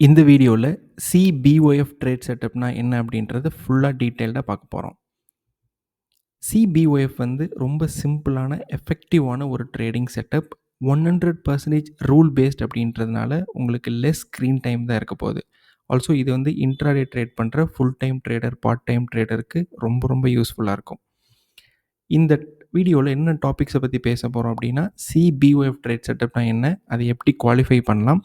இந்த வீடியோவில் சிபிஒஎஃப் ட்ரேட் செட்டப்னா என்ன அப்படின்றத ஃபுல்லாக டீட்டெயில்டாக பார்க்க போகிறோம். சிபிஒஎஃப் வந்து ரொம்ப சிம்பிளான எஃபெக்டிவான ஒரு ட்ரேடிங் செட்டப். 100% ரூல் பேஸ்ட் அப்படின்றதுனால உங்களுக்கு லெஸ் ஸ்க்ரீன் டைம் தான் இருக்க போகுது. ஆல்சோ இது வந்து இன்ட்ராடே ட்ரேட் பண்ணுற full time trader, part time ட்ரேடருக்கு ரொம்ப ரொம்ப யூஸ்ஃபுல்லாக இருக்கும். இந்த வீடியோவில் என்ன டாபிக்ஸை பற்றி பேச போகிறோம் அப்படின்னா, சிபிஒஎஃப் ட்ரேட் செட்டப்னா என்ன, அதை எப்படி குவாலிஃபை பண்ணலாம்,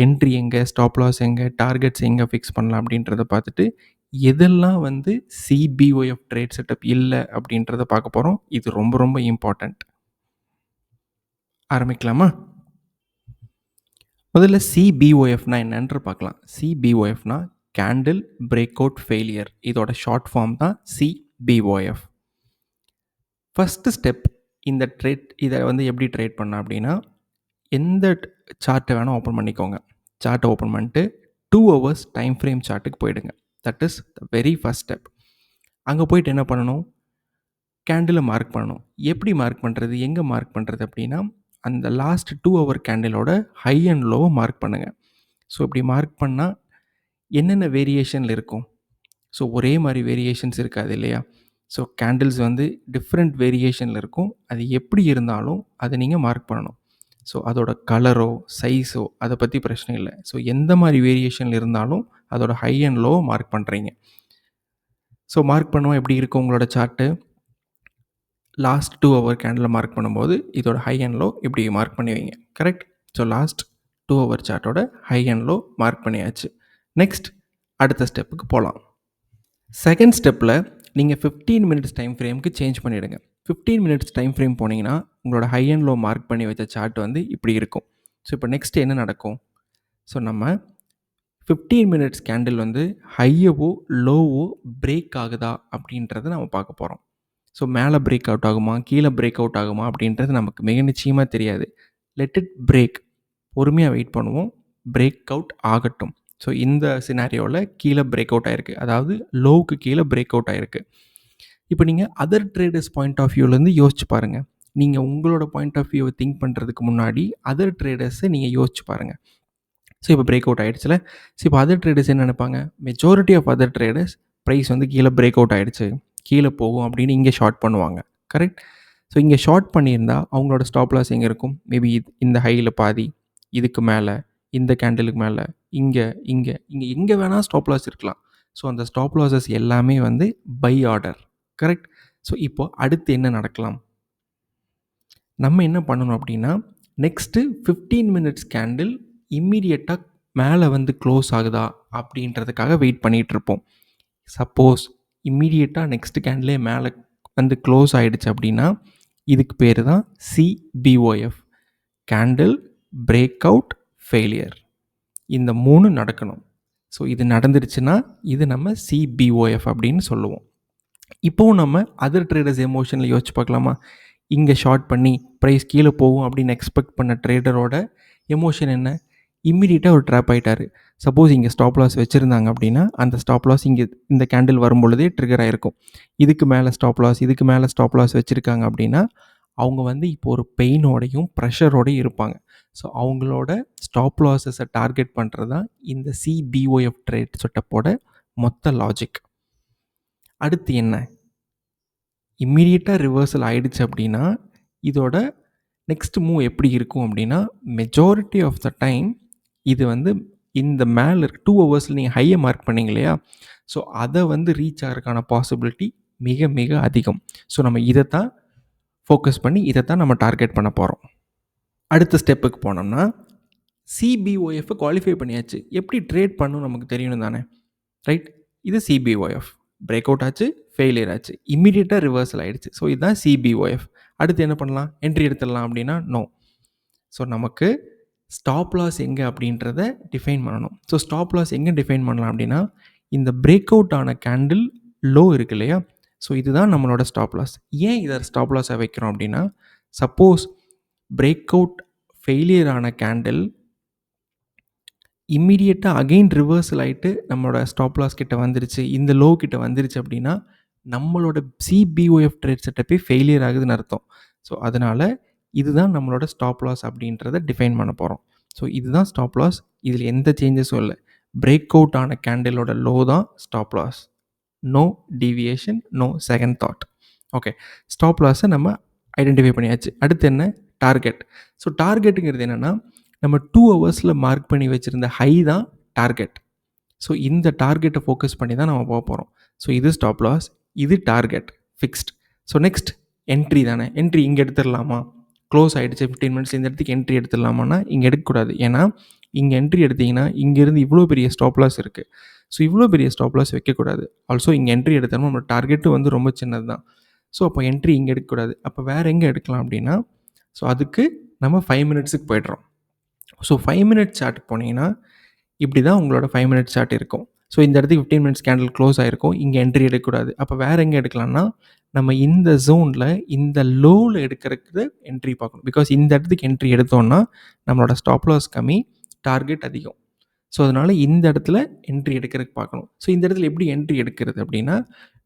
என்ட்ரி எங்கே, ஸ்டாப் லாஸ் எங்கே, டார்கெட்ஸ் எங்கே ஃபிக்ஸ் பண்ணலாம் அப்படின்றத பார்த்துட்டு, எதெல்லாம் வந்து சிபிஒஎஃப் ட்ரேட் செட்டப் இல்லை அப்படின்றத பார்க்க போகிறோம். இது ரொம்ப ரொம்ப இம்பார்ட்டண்ட். ஆரம்பிக்கலாமா? முதல்ல சிபிஒஎஃப்னா என்னன்ற பார்க்கலாம். சிபிஒஎஃப்னா கேண்டில் பிரேக் அவுட் ஃபெயிலியர். இதோட ஷார்ட் ஃபார்ம் தான் சிபிஒஎஃப். ஃபஸ்ட்டு ஸ்டெப் இந்த இதை வந்து எப்படி ட்ரேட் பண்ணலாம் அப்படின்னா, எந்த சார்ட்டை வேணால் ஓப்பன் பண்ணிக்கோங்க. சார்ட்டை ஓப்பன் பண்ணிட்டு 2 hours டைம் ஃப்ரேம் சார்ட்டுக்கு போயிடுங்க. That is the very first step. அங்கே போயிட்டு என்ன பண்ணணும், கேண்டிலை மார்க் பண்ணணும். எப்படி மார்க் பண்ணுறது, எங்கே மார்க் பண்ணுறது அப்படின்னா, அந்த லாஸ்ட் 2 hour கேண்டிலோட ஹை அண்ட் லோவை மார்க் பண்ணுங்கள். ஸோ இப்படி மார்க் பண்ணால் என்னென்ன வேரியேஷனில் இருக்கும். ஸோ ஒரே மாதிரி வேரியேஷன்ஸ் இருக்காது இல்லையா. ஸோ கேண்டில்ஸ் வந்து டிஃப்ரெண்ட் வேரியேஷனில் இருக்கும். அது எப்படி இருந்தாலும் அதை நீங்கள் மார்க் பண்ணணும். ஸோ அதோட கலரோ சைஸோ அதை பற்றி பிரச்சனை இல்லை. ஸோ எந்த மாதிரி வேரியேஷனில் இருந்தாலும் அதோட ஹை அண்ட் லோ மார்க் பண்ணுறீங்க. ஸோ மார்க் பண்ணுவோம் எப்படி இருக்கும் உங்களோட chart. Last 2 hour candle mark பண்ணும்போது இதோட ஹை அண்ட் லோ இப்படி மார்க் பண்ணி வைங்க. கரெக்ட். ஸோ லாஸ்ட் 2 hour சார்ட்டோட ஹை அண்ட் லோ மார்க் பண்ணியாச்சு. நெக்ஸ்ட் அடுத்த ஸ்டெப்புக்கு போகலாம். செகண்ட் ஸ்டெப்பில் நீங்கள் 15 minutes டைம் ஃப்ரேமுக்கு சேஞ்ச் பண்ணிவிடுங்க. 15 minutes டைம் ஃப்ரேம் போனீங்கன்னா உங்களோட ஹை அண்ட் லோ மார்க் பண்ணி வச்ச சார்ட் வந்து இப்படி இருக்கும். ஸோ இப்போ நெக்ஸ்ட் என்ன நடக்கும், ஸோ நம்ம 15 minutes கேண்டில் வந்து ஹையவோ லோவோ பிரேக் ஆகுதா அப்படின்றத நம்ம பார்க்க போகிறோம். ஸோ மேலே பிரேக் அவுட் ஆகுமா, கீழே பிரேக் அவுட் ஆகுமா அப்படின்றது நமக்கு மிக நிச்சயமாக தெரியாது. லெட் இட் பிரேக், பொறுமையாக வெயிட் பண்ணுவோம், பிரேக் அவுட் ஆகட்டும். ஸோ இந்த சினாரியோவில் கீழே பிரேக் அவுட் ஆகிருக்கு, அதாவது லோவுக்கு கீழே பிரேக் அவுட் ஆகிருக்கு. இப்போ நீங்கள் அதர் ட்ரேடர்ஸ் பாயிண்ட் ஆஃப் வியூலேருந்து யோசிச்சு பாருங்கள். நீங்கள் உங்களோட பாயிண்ட் ஆஃப் வியூவை திங்க் பண்ணுறதுக்கு முன்னாடி அதர் ட்ரேடர்ஸை நீங்கள் யோசிச்சு பாருங்கள். ஸோ இப்போ பிரேக் அவுட் ஆகிடுச்சுல. ஸோ இப்போ அதர் ட்ரேடர்ஸ் என்ன நினைப்பாங்க, majority of other traders price வந்து கீழே பிரேக் அவுட் ஆகிடுச்சு, கீழே போகும் அப்படின்னு இங்கே ஷார்ட் பண்ணுவாங்க. கரெக்ட். ஸோ இங்கே ஷார்ட் பண்ணியிருந்தால் அவங்களோட ஸ்டாப் லாஸ் எங்கே இருக்கும், மேபி இந்த ஹையில் பாதி, இதுக்கு மேலே, இந்த கேண்டிலுக்கு மேலே, இங்கே இங்கே இங்கே எங்கே வேணால் ஸ்டாப் லாஸ் இருக்கலாம். ஸோ அந்த ஸ்டாப் லாஸஸ் எல்லாமே வந்து பை ஆர்டர். கரெக்ட். ஸோ இப்போ அடுத்து என்ன நடக்கலாம், நம்ம என்ன பண்ணணும் அப்படின்னா, நெக்ஸ்ட்டு 15 minutes கேண்டில் இம்மீடியட்டாக மேலே வந்து க்ளோஸ் ஆகுதா அப்படின்றதுக்காக வெயிட் பண்ணிகிட்ருப்போம். சப்போஸ் இம்மீடியட்டாக நெக்ஸ்ட் கேண்டிலே மேலே வந்து க்ளோஸ் ஆகிடுச்சு அப்படின்னா இதுக்கு பேர் தான் சிபிஒஎஃப், கேண்டில் பிரேக் அவுட் ஃபெயிலியர். இந்த 3 நடக்கணும். ஸோ இது நடந்துருச்சுன்னா இது நம்ம சிபிஒஎஃப் அப்படின்னு சொல்லுவோம். இப்போவும் நம்ம அதர் ட்ரேடர்ஸ் எமோஷனில் யோசிச்சு பார்க்கலாமா. இங்கே ஷார்ட் பண்ணி ப்ரைஸ் கீழே போகும் அப்படின்னு எக்ஸ்பெக்ட் பண்ண ட்ரேடரோட எமோஷன் என்ன, இம்மிடியட்டாக ஒரு ட்ராப் ஆகிட்டார். சப்போஸ் இங்கே ஸ்டாப் லாஸ் வச்சுருந்தாங்க அப்படின்னா அந்த ஸ்டாப் லாஸ் இங்கே இந்த கேண்டில் வரும்பொழுதே ட்ரிகர் ஆகிருக்கும். இதுக்கு மேலே ஸ்டாப் லாஸ், இதுக்கு மேலே ஸ்டாப் லாஸ் வச்சுருக்காங்க அப்படின்னா அவங்க வந்து இப்போ ஒரு பெயினோடையும் ப்ரெஷரோடையும் இருப்பாங்க. ஸோ அவங்களோட ஸ்டாப் லாஸஸை டார்கெட் பண்ணுறது தான் இந்த சிபிஒஎஃப் ட்ரேட் செட்டப்போட மொத்த லாஜிக். அடுத்து என்ன, இம்மீடியட்டாக ரிவர்சல் ஆகிடுச்சு அப்படின்னா இதோட நெக்ஸ்ட் மூவ் எப்படி இருக்கும் அப்படின்னா, மெஜாரிட்டி ஆஃப் த டைம் இது வந்து இந்த மேலே 2 hours நீங்கள் ஹையை மார்க் பண்ணிங்க இல்லையா, ஸோ அதை வந்து ரீச் ஆகிறதுக்கான பாசிபிலிட்டி மிக மிக அதிகம். ஸோ நம்ம இதை தான் ஃபோக்கஸ் பண்ணி இதை தான் நம்ம டார்கெட் பண்ண போகிறோம். அடுத்த ஸ்டெப்புக்கு போனோம்னா, சிபிஒஎஃப் குவாலிஃபை பண்ணியாச்சு, எப்படி ட்ரேட் பண்ணணும் நமக்கு தெரியணும் தானே. ரைட். இது சிபிஒஎஃப், பிரேக் அவுட் ஆச்சு, ஃபெயிலியர் ஆச்சு, இம்மீடியட்டாக ரிவர்சல் ஆகிடுச்சு. ஸோ இதுதான் சிபிஒஎஃப். அடுத்து என்ன பண்ணலாம், என்ட்ரி எடுத்துடலாம் அப்படின்னா நோ. ஸோ நமக்கு ஸ்டாப் லாஸ் எங்கே அப்படின்றத டிஃபைன் பண்ணணும். ஸோ ஸ்டாப் லாஸ் எங்கே டிஃபைன் பண்ணலாம் அப்படின்னா, இந்த பிரேக் அவுட் ஆன கேண்டில் லோ இருக்கு இல்லையா, ஸோ இதுதான் நம்மளோட ஸ்டாப் லாஸ். ஏன் இதை ஸ்டாப் லாஸாக வைக்கிறோம் அப்படின்னா, சப்போஸ் பிரேக் அவுட் ஃபெயிலியர் ஆன கேண்டில் இம்மீடியட்டாக அகெயின் ரிவர்சல் ஆகிட்டு நம்மளோட ஸ்டாப் லாஸ் கிட்ட வந்துருச்சு, இந்த லோ கிட்ட வந்துருச்சு அப்படின்னா நம்மளோட சிபிஒஎஃப் ட்ரேட் செட்டப்பே ஃபெயிலியர் ஆகுதுன்னு அர்த்தம். ஸோ அதனால் இதுதான் நம்மளோட ஸ்டாப் லாஸ் அப்படின்றத டிஃபைன் பண்ண போகிறோம். ஸோ இதுதான் ஸ்டாப் லாஸ், இதில் எந்த சேஞ்சஸும் இல்லை. பிரேக் அவுட் ஆன கேண்டிலோட லோ தான் stop loss. No deviation, no second thought. Okay, stop லாஸை நம்ம ஐடென்டிஃபை பண்ணியாச்சு. அடுத்து என்ன? டார்கெட். ஸோ டார்கெட்டுங்கிறது என்னென்னா, நம்ம 2 ஹவர்ஸில் மார்க் பண்ணி வச்சுருந்த ஹை தான் டார்கெட். ஸோ இந்த டார்கெட்டை ஃபோக்கஸ் பண்ணி தான் நம்ம போக போகிறோம். ஸோ இது ஸ்டாப் லாஸ், இது target fixed. So next entry தானே. என்ட்ரி இங்கே எடுத்துடலாமா? க்ளோஸ் ஆகிடுச்சு 15 மினிட்ஸ், இந்த இடத்துக்கு என்ட்ரி எடுத்துடலாமான்னா இங்கே எடுக்கக்கூடாது. ஏன்னா இங்கே என்ட்ரி எடுத்திங்கன்னா இங்கேருந்து இவ்வளோ பெரிய ஸ்டாப் லாஸ் இருக்குது. ஸோ இவ்வளோ பெரிய ஸ்டாப் லாஸ் வைக்கக்கூடாது. ஆல்சோ இங்கே என்ட்ரி எடுத்தாலும் நம்ம டார்கெட்டு வந்து ரொம்ப சின்னது தான். ஸோ அப்போ என்ட்ரி இங்கே எடுக்கக்கூடாது. அப்போ வேறு எங்கே எடுக்கலாம் அப்படின்னா, ஸோ அதுக்கு நம்ம 5 மினிட்ஸுக்கு போய்ட்றோம். ஸோ 5 மினிட்ஸ் சார்ட் போனீங்கன்னா இப்படி தான் உங்களோட 5 மினிட்ஸ் சார்ட் இருக்கும். ஸோ இந்த இடத்துக்கு 15 மினிட்ஸ் கேண்டில் க்ளோஸ் ஆகிருக்கும். இங்கே என்ட்ரி எடுக்கக்கூடாது. அப்போ வேறு எங்கே எடுக்கலாம்னா, நம்ம இந்த ஜோனில் இந்த லோவில் எடுக்கிறதுக்கு என்ட்ரி பார்க்கணும். பிகாஸ் இந்த இடத்துக்கு என்ட்ரி எடுத்தோன்னா நம்மளோட ஸ்டாப் லாஸ் கம்மி, டார்கெட் அதிகம். ஸோ அதனால் இந்த இடத்துல என்ட்ரி எடுக்கிறதுக்கு பார்க்கணும். ஸோ இந்த இடத்துல எப்படி என்ட்ரி எடுக்கிறது அப்படின்னா,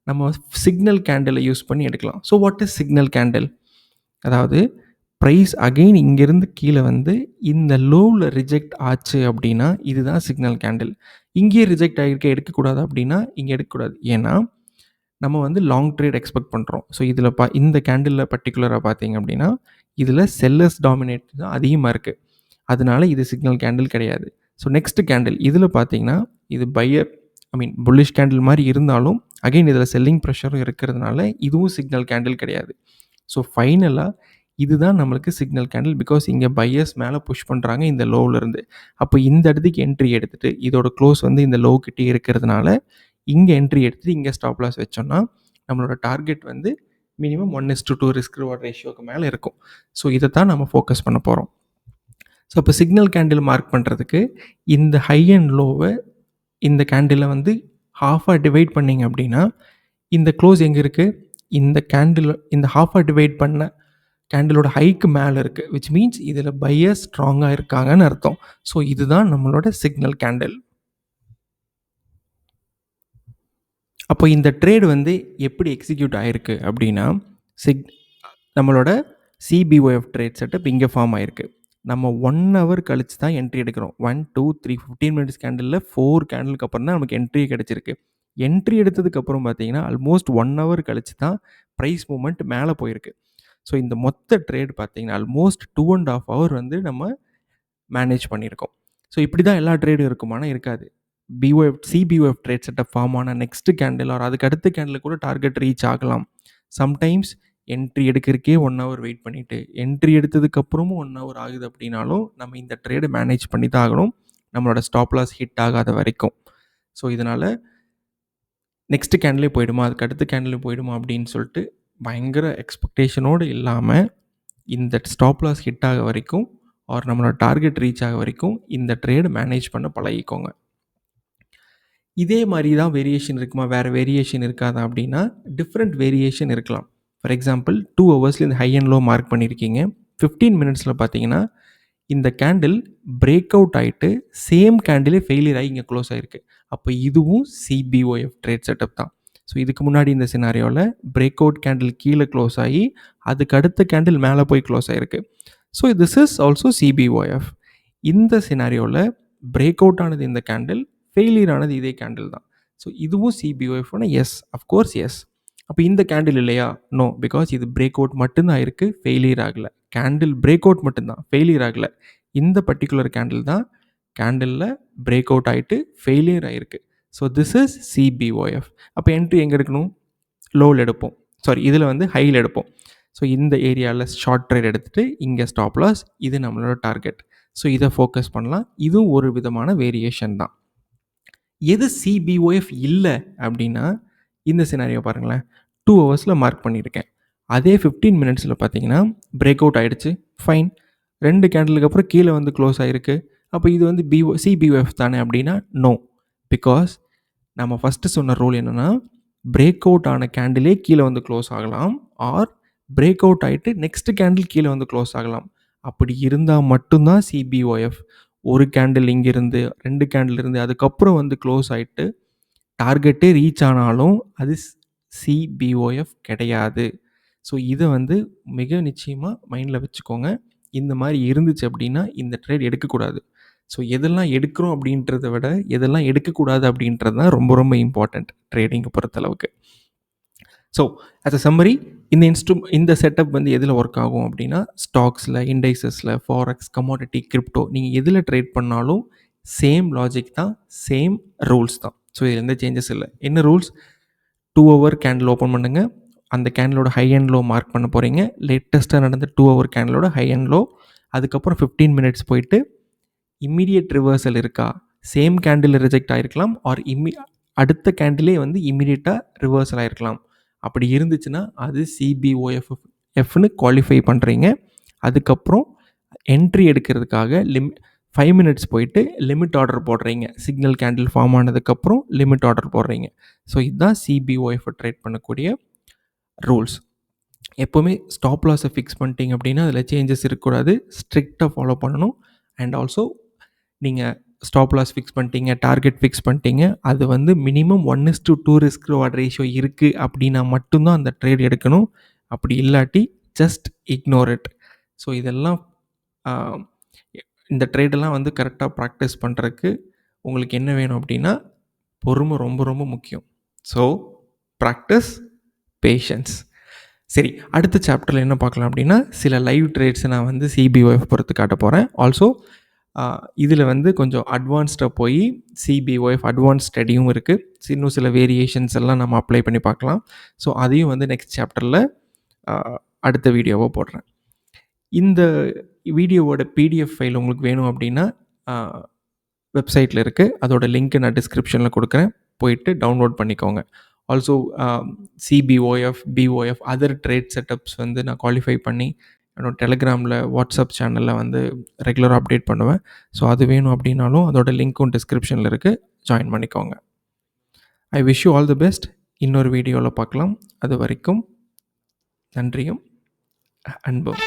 நம்ம சிக்னல் கேண்டிலை யூஸ் பண்ணி எடுக்கலாம். So what is signal candle? அதாவது ப்ரைஸ் அகெயின் இங்கேருந்து கீழே வந்து இந்த லோவில் ரிஜெக்ட் ஆச்சு அப்படின்னா இதுதான் சிக்னல் கேண்டில். இங்கேயே ரிஜெக்ட் ஆகிருக்க எடுக்கக்கூடாது அப்படின்னா இங்கே எடுக்கக்கூடாது. ஏன்னா நம்ம வந்து லாங் ட்ரேட் எக்ஸ்பெக்ட் பண்ணுறோம். ஸோ இதில் இந்த கேண்டிலில் பர்டிகுலராக பார்த்தீங்க அப்படின்னா இதில் செல்லர்ஸ் டாமினேட் தான் அதிகமாக இருக்குது. அதனால இது சிக்னல் கேண்டில் கிடையாது. ஸோ நெக்ஸ்ட் கேண்டில் இதில் பார்த்தீங்கன்னா இது பையர் புல்லிஷ் கேண்டில் மாதிரி இருந்தாலும் அகெயின் இதில் செல்லிங் ப்ரெஷரும் இருக்கிறதுனால இதுவும் சிக்னல் கேண்டில் கிடையாது. ஸோ ஃபைனலாக இதுதான் நம்மளுக்கு சிக்னல் கேண்டில். பிகாஸ் இங்கே பையர்ஸ் மேலே புஷ் பண்ணுறாங்க இந்த லோவிலேருந்து. அப்போ இந்த இடத்துக்கு என்ட்ரி எடுத்துகிட்டு இதோட க்ளோஸ் வந்து இந்த லோ கிட்டே இருக்கிறதுனால இங்கே என்ட்ரி எடுத்துகிட்டு இங்கே ஸ்டாப் லாஸ் வச்சோன்னா நம்மளோட டார்கெட் வந்து மினிமம் 1:2 ரிஸ்க் ரிவார்ட் ரேஷியோக்கு மேலே இருக்கும். ஸோ இதை தான் நம்ம ஃபோக்கஸ் பண்ண போகிறோம். ஸோ இப்போ சிக்னல் கேண்டில் மார்க் பண்ணுறதுக்கு இந்த ஹை அண்ட் லோவை இந்த கேண்டிலை வந்து ஹாஃபாக டிவைட் பண்ணிங்க அப்படின்னா இந்த க்ளோஸ் எங்கே இருக்குது? இந்த கேண்டில் இந்த ஹாஃபாக டிவைட் பண்ண கேண்டிலோட ஹைக்கு மேலே இருக்குது. விச் மீன்ஸ் இதில் பையர்ஸ் ஸ்ட்ராங்காக இருக்காங்கன்னு அர்த்தம். ஸோ இதுதான் நம்மளோட சிக்னல் கேண்டில். அப்போ இந்த ட்ரேடு வந்து எப்படி எக்ஸிக்யூட் ஆகிருக்கு அப்படின்னா, நம்மளோட சிபிஒஎஃப் ட்ரேட் செட்டப் இங்கே ஃபார்ம் ஆகிருக்கு. நம்ம 1 ஹவர் கழிச்சு தான் என்ட்ரி எடுக்கிறோம். 1, 2, 3 15 மினிட்ஸ் கேண்டிலில் 4 கேண்டிலுக்கு அப்புறம் தான் நமக்கு என்ட்ரி கிடச்சிருக்கு. என்ட்ரி எடுத்ததுக்கப்புறம் பார்த்தீங்கன்னா ஆல்மோஸ்ட் 1 ஹவர் கழிச்சு தான் ப்ரைஸ் மூவ்மெண்ட் மேலே போயிருக்கு. ஸோ இந்த மொத்த ட்ரேட் பார்த்தீங்கன்னா ஆல்மோஸ்ட் 2.5 ஹவர் வந்து நம்ம மேனேஜ் பண்ணியிருக்கோம். ஸோ இப்படி தான் எல்லா ட்ரேடும் இருக்குமானா இருக்காது. சிபிஒஎஃப் ட்ரேட் செட்டப் ஃபார்ம் ஆன நெக்ஸ்ட் கேண்டில் ஆர் அதுக்கு அடுத்த கேண்டில் கூட டார்கெட் ரீச் ஆகலாம். சம்டைம்ஸ் என்ட்ரி எடுக்கிறதுக்கே 1 ஹவர் வெயிட் பண்ணிவிட்டு என்ட்ரி எடுத்ததுக்கப்புறமும் 1 ஹவர் ஆகுது அப்படின்னாலும் நம்ம இந்த ட்ரேடை மேனேஜ் பண்ணி தான் ஆகணும், நம்மளோட ஸ்டாப் லாஸ் ஹிட் ஆகாத வரைக்கும். ஸோ இதனால் நெக்ஸ்ட் கேண்டிலே போயிடுமா, அதுக்கு அடுத்த கேண்டிலே போயிடுமா அப்படின்னு சொல்லிட்டு பயங்கர எக்ஸ்பெக்டேஷனோடு இல்லாமல் இந்த ஸ்டாப் லாஸ் ஹிட் ஆக வரைக்கும் ஆர் நம்மளோட டார்கெட் ரீச் ஆக வரைக்கும் இந்த ட்ரேடு மேனேஜ் பண்ண பழகிக்கோங்க. இதே மாதிரி தான் வேரியேஷன் இருக்குமா, வேறு வேரியேஷன் இருக்காதா அப்படின்னா டிஃப்ரெண்ட் வேரியேஷன் இருக்கலாம். ஃபார் எக்ஸாம்பிள் 2 ஹவர்ஸில் இந்த ஹை அண்ட் லோ மார்க் பண்ணியிருக்கீங்க. 15 மினிட்ஸில் பார்த்தீங்கன்னா இந்த கேண்டில் பிரேக் அவுட் ஆகிட்டு சேம் கேண்டிலே ஃபெயிலியர் ஆகி இங்கே க்ளோஸ் ஆகிருக்கு. அப்போ இதுவும் சிபிஒஎஃப் ட்ரேட் செட்டப் தான். ஸோ இதுக்கு முன்னாடி இந்த சினாரியோவில் பிரேக் அவுட் கேண்டில் கீழே க்ளோஸ் ஆகி அதுக்கு அடுத்த கேண்டில் மேலே போய் க்ளோஸ் ஆகிருக்கு. So this is also CBOF. இந்த சினாரியோவில் பிரேக் அவுட் ஆனது இந்த கேண்டில், ஃபெயிலியர் ஆனது இதே கேண்டில் தான். ஸோ இதுவும் சிபிஒஎஃப்னா எஸ், அஃப்கோர்ஸ் எஸ். அப்போ இந்த கேண்டில் இல்லையா? நோ, பிகாஸ் இது பிரேக் அவுட் மட்டும்தான் இருக்குது, ஃபெயிலியர் ஆகலை. கேண்டில் பிரேக் அவுட் மட்டும்தான், ஃபெயிலியர் ஆகலை. இந்த பர்டிகுலர் கேண்டில் தான் கேண்டிலில் பிரேக் அவுட் ஆகிட்டு ஃபெயிலியர் ஆகிருக்கு. So this is CBOF. அப்போ என்ட்ரி எங்கே எடுக்கணும்? லோவில் எடுப்போம், சாரி இதில் வந்து ஹையில் எடுப்போம். ஸோ இந்த ஏரியாவில் ஷார்ட் ட்ரேட் எடுத்துகிட்டு இங்கே ஸ்டாப் லாஸ், இது நம்மளோட டார்கெட். ஸோ இதை ஃபோக்கஸ் பண்ணலாம். இதுவும் ஒரு விதமான வேரியேஷன் தான். எது சிபிஒஎஃப் இல்லை அப்படின்னா இந்த சினாரியோ பாருங்களேன். 2 ஹவர்ஸில் மார்க் பண்ணியிருக்கேன். அதே 15 மினிட்ஸில் பார்த்தீங்கன்னா பிரேக் அவுட் ஆகிடுச்சு, ஃபைன். 2 கேண்டிலுக்கு அப்புறம் கீழே வந்து க்ளோஸ் ஆகிருக்கு. அப்போ இது வந்து சிபிஒஎஃப் தானே அப்படின்னா நோ. பிகாஸ் நம்ம ஃபஸ்ட்டு சொன்ன ரூல் என்னென்னா பிரேக் அவுட் ஆன கேண்டிலே கீழே வந்து க்ளோஸ் ஆகலாம், ஆர் பிரேக் அவுட் ஆகிட்டு நெக்ஸ்ட் கேண்டில் கீழே வந்து க்ளோஸ் ஆகலாம். அப்படி இருந்தால் மட்டும்தான் சிபிஒஎஃப். ஒரு கேண்டில் இங்கேருந்து 2 கேண்டில் இருந்து அதுக்கப்புறம் வந்து க்ளோஸ் ஆகிட்டு டார்கெட்டே ரீச் ஆனாலும் அது சிபிஒஎஃப் கிடையாது. ஸோ இதை வந்து மிக நிச்சயமாக மைண்டில் வச்சுக்கோங்க. இந்த மாதிரி இருந்துச்சு அப்படின்னா இந்த ட்ரேட் எடுக்கக்கூடாது. ஸோ எதெல்லாம் எடுக்கிறோம் அப்படின்றத விட எதெல்லாம் எடுக்கக்கூடாது அப்படின்றது தான் ரொம்ப ரொம்ப இம்பார்ட்டண்ட் ட்ரேடிங்கை பொறுத்தளவுக்கு. ஸோ அஸ் அ சம்மரி, இந்த செட்டப் வந்து எதில் ஒர்க் ஆகும் அப்படின்னா, ஸ்டாக்ஸில், இண்டைசஸில், ஃபாரெக்ஸ், கமாடிட்டி, கிரிப்டோ நீங்கள் எதில் ட்ரேட் பண்ணாலும் சேம் லாஜிக் தான், சேம் ரூல்ஸ் தான். ஸோ இதில் எந்த சேஞ்சஸ் இல்லை. என்ன ரூல்ஸ்? 2 ஹவர் கேண்டில் ஓப்பன் பண்ணுங்கள். அந்த கேண்டிலோட ஹை அண்ட் லோ மார்க் பண்ண போகிறீங்க. லேட்டஸ்ட்டாக நடந்த 2 ஹவர் கேண்டிலோட ஹை அண்ட் லோ. அதுக்கப்புறம் 15 மினிட்ஸ் போயிட்டு இம்மீடியட் ரிவர்சல் இருக்கா, சேம் கேண்டில் ரிஜெக்ட் ஆகிருக்கலாம், ஆர் அடுத்த கேண்டிலே வந்து இம்மீடியட்டாக ரிவர்சல் ஆகிருக்கலாம். அப்படி இருந்துச்சுன்னா அது சிபிஓஎஃப்னு குவாலிஃபை பண்ணுறீங்க. அதுக்கப்புறம் என்ட்ரி எடுக்கிறதுக்காக 5 மினிட்ஸ் போயிட்டு லிமிட் ஆர்டர் போடுறீங்க. சிக்னல் கேண்டில் ஃபார்ம் ஆனதுக்கப்புறம் லிமிட் ஆர்டர் போடுறீங்க. ஸோ இதுதான் சிபிஓஎஃப் ட்ரேட் பண்ணக்கூடிய ரூல்ஸ். எப்போவுமே ஸ்டாப் லாஸை ஃபிக்ஸ் பண்ணிட்டீங்க அப்படின்னா அதில் சேஞ்சஸ் இருக்கக்கூடாது, ஸ்ட்ரிக்டாக ஃபாலோ பண்ணணும். அண்ட் ஆல்சோ நீங்கள் ஸ்டாப் லாஸ் ஃபிக்ஸ் பண்ணிட்டீங்க, டார்கெட் ஃபிக்ஸ் பண்ணிட்டீங்க, அது வந்து மினிமம் 1:2 ரிஸ்க் ரிவார்ட் ரேஷியோ இருக்குது அப்படின்னா மட்டும்தான் அந்த ட்ரேட் எடுக்கணும். அப்படி இல்லாட்டி ஜஸ்ட் இக்னோர் இட். ஸோ இதெல்லாம் இந்த ட்ரேடெல்லாம் வந்து கரெக்டாக ப்ராக்டிஸ் பண்ணுறதுக்கு உங்களுக்கு என்ன வேணும் அப்படின்னா பொறுமை ரொம்ப ரொம்ப முக்கியம். So practice, patience. சரி, அடுத்த சாப்டரில் என்ன பார்க்கலாம் அப்படின்னா, சில லைவ் ட்ரேட்ஸை நான் வந்து சிபிஓஎஃப் பொறுத்து காட்ட போகிறேன். ஆல்சோ இதில் வந்து கொஞ்சம் அட்வான்ஸ்டாக போய் சிபிஓஎஃப் அட்வான்ஸ் ஸ்டடியும் இருக்குது. இன்னும் சில வேரியேஷன்ஸ் எல்லாம் நம்ம அப்ளை பண்ணி பார்க்கலாம். ஸோ அதையும் வந்து நெக்ஸ்ட் சாப்டரில் அடுத்த வீடியோவாக போடுறேன். இந்த வீடியோவோட பிடிஎஃப் ஃபைல் உங்களுக்கு வேணும் அப்படின்னா வெப்சைட்டில் இருக்குது. அதோட லிங்க்கை நான் டிஸ்கிரிப்ஷனில் கொடுக்குறேன், போயிட்டு டவுன்லோட் பண்ணிக்கோங்க. Also சிபிஓஎஃப், POF other trade setups வந்து நான் குவாலிஃபை பண்ணி என்னோடய டெலிகிராமில், வாட்ஸ்அப் சேனலில் வந்து ரெகுலராக அப்டேட் பண்ணுவேன். ஸோ அது வேணும் அப்படின்னாலும் அதோட லிங்க்கும் டிஸ்கிரிப்ஷனில் இருக்குது, ஜாயின் பண்ணிக்கோங்க. I wish you all the best. இன்னொரு வீடியோவில் பார்க்கலாம். அது வரைக்கும் நன்றியும் அன்பும்.